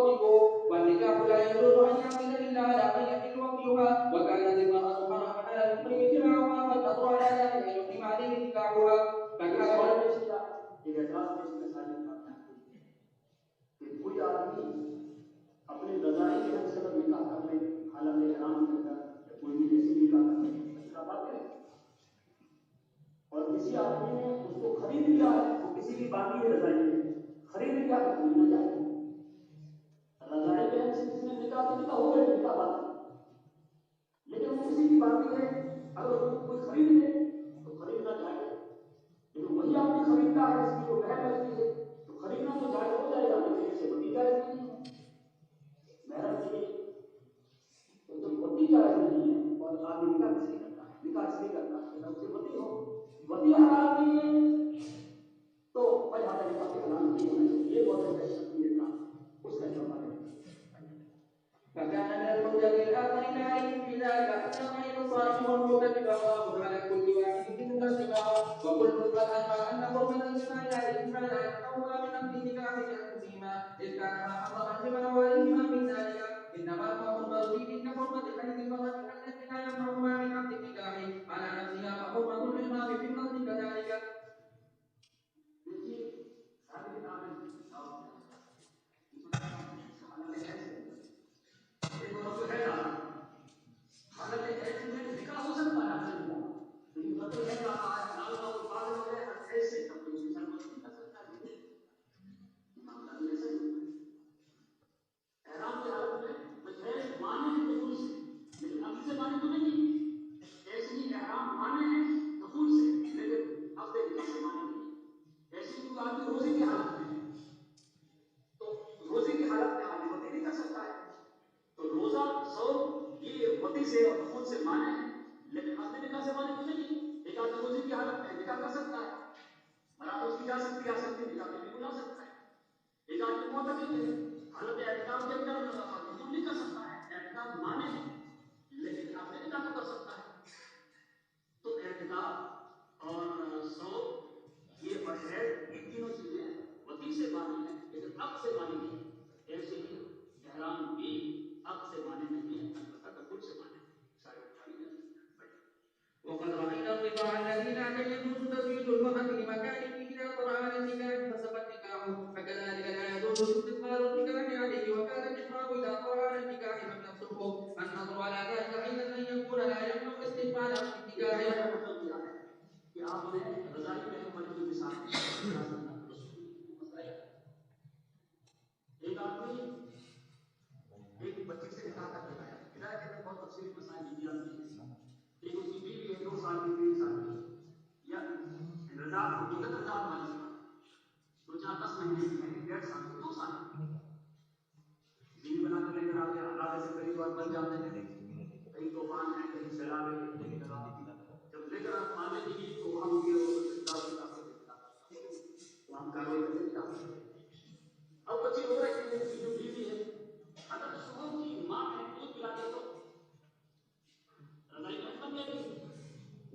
وطئه والنكاح لا يجوز أن يعقد إلا على من يحل وطئها وكانت المرأة حراما على المحرم اتباعها فالنظر على ذلك أن يقيم عليه نكاحها کوئی آدمی اپنے رضائی بہن سے اگر نکاح کر لے حالت احرام کے اندر یا کوئی بھی ایسی نکاح کر لے نکاح باطل ہے. اور کسی آدمی نے اس کو خرید لیا ہے, وہ کسی بھی باقی ہے رضائی بہن خرید لیا ہے, خریدنا چاہیے رضائی بہن سے کسی نے نکاح تو نکاح ہو گئے نکاح باطل, لیکن وہ کسی کی باقی ہے اگر وہ کوئی خرید لے تو خریدنا چاہیے. لیکن وہی آدمی خریدتا ہے اس کی وہ بہن لگتی ہے تو خریدنا تو جائز ہو جائے گا, لیکن ایسے وتی جائز نہیں ہے. محرم کے لیے تو جب وتی جائز نہیں ہے اور آدمی نکاح اس لیے کرتا ہے, نکاح اس لیے کرتا ہے کہ اس سے وتی ہو, وتی حلال نہیں ہے تو لہٰذا نکاح کے حلال نہیں ہونا چاہیے. یہ بہت اچھا شخصیت کا اس کا جواب ہے. فكان من الحجج الآخرين عليهم في ذلك أن الغير الصائم والمعتكف حرام على كل واحد منهما الجماع وكل قد أجمع أن حرمة الجماع عليهما لا يمنعهما من عقد النكاح لأنفسهما إذ كان ما حرم الجماع عليهما من ذلك إنما هو حرمة دين كحرمة حديث المرأة التي لا يمنعهما من عقد النكاح على نفسها فحرمة الإحرام في النظر كذلك. وقد رأينا الرضاع الذي لا يجوز تزويج المرأة لمكانه إذا طرأ على النكاح فسقط نكاحه فكذلك لا يجوز استقبال النكاح عليه وكان الإحرام إذا طرأ على النكاح لم يصحه. النظر على ذلك أيضا أن يكون لا يمنع استقبال النكاح. ایک آدمی ایک بچے سے نکاح کر کے آیا, ہدایت کے اندر بہت تفصیلی مسائل لکھی جاتی ہیں. ایک اس کی بیوی ہے 2 سال کی 3 سال کی یا رضاعت مدت رضاعت والی سے 2-4-10 مہینے کی ہے, 1.5 سال کی 2 سال کی بیوی بنا کر لے کر آتے ہیں. علاقے سے قریب اور بن جاتے ہیں, کہیں طوفان ہے کہیں سیلاب ہے کہیں جب لے کر آپ آنے کی تو ہم یہ تو ہم کاروائی کرنے کی آتے ہیں. اب بچی ہو رہی ہے, اس کی جو بیوی ہے اگر شوہر کی ماں ہے دودھ پلا دے تو رضائی بہن بن جائے گی.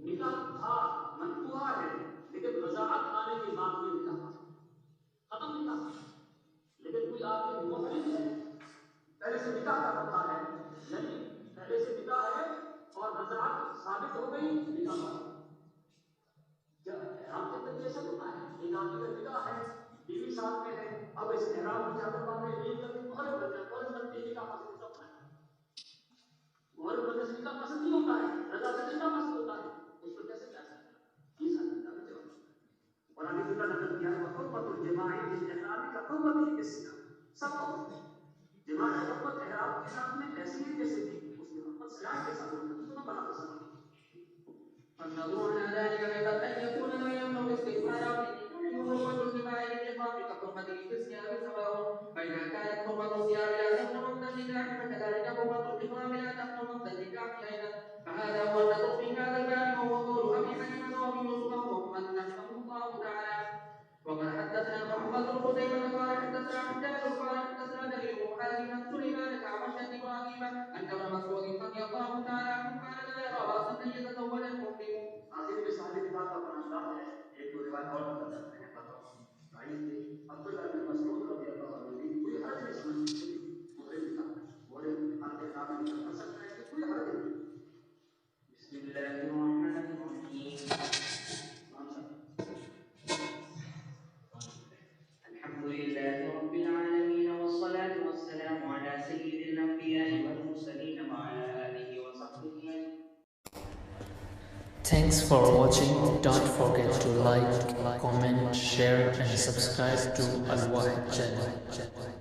نکاح تھا منقوہ ہے لیکن رضاعت آنے کے بعد یہ نکاح ختم نکاح. لیکن کوئی آدمی محرم ہے, پہلے سے نکاح کا پتہ ہے, یعنی پہلے سے نکاح ہے اور رضاعت ثابت ہو گئی نکاح پر. جب احرام کے اندر ایسا ہوتا ہے, ایک آدمی کا نکاح ہے, بیوی ساتھ میں ہے, اب اس احرام کی چادر باندھنے ایک آدمی محرم بن جائے, محرم بن کے نکاح پسند ہوتا ہے. محرم بننے سے نکاح پسند نہیں ہوتا ہے, رضا سے نکاح پسند ہوتا ہے. اس کو کیسے کیا سکتا ہے؟ یہ ساری کتابیں جواب دیتا ہے. اور علی اللہ نقل کیا ہے حرمت الجماع بالاحرام کا حرمت الاسلام. سب کو جماع کا حرمت احرام کے ساتھ میں ایسی ہے جیسے کہ اس کی حرمت سیاح کے ساتھ ہوتا ہے, اس کو بڑا پسند. فالنظر على ذلك أيضا أن يكون لا يمنع استقبال حرمة الجماع للإحرام كحرمة الصيام سواء, فإذا كانت حرمة الصيام لا تمنع وقت النكاح فكذلك حرمة الإحرام لا تمنع وقت النكاح أيضا. فهذا هو النظر في هذا الباب وهو قول أبي حنيفة وأبي يوسف ومحمد رحمه الله تعالى. وقد حدثنا محمد بن قتيبة قال حدثنا حجاج قال حدثنا جرير بن حازم عن سليمان كعبش عن ابراهيم ان ابن مسعود رضي الله تعالى عنه قال لا يرى باسا ان يتزوج المحرم. آخر میں صاحب کتاب کا بناتا ہے, ایک دو روایت اور نقل کرتے ہیں. بتاؤ عبداللہ بن مسعود رضی اللہ عنہ کوئی حرج نہیں سمجھتے والسلام على سيد الأنبياء والمرسلين وعلى آله وصحبه أجمعين. Thanks for watching. Don't forget to like, comment, share and subscribe to Al Wahid channel.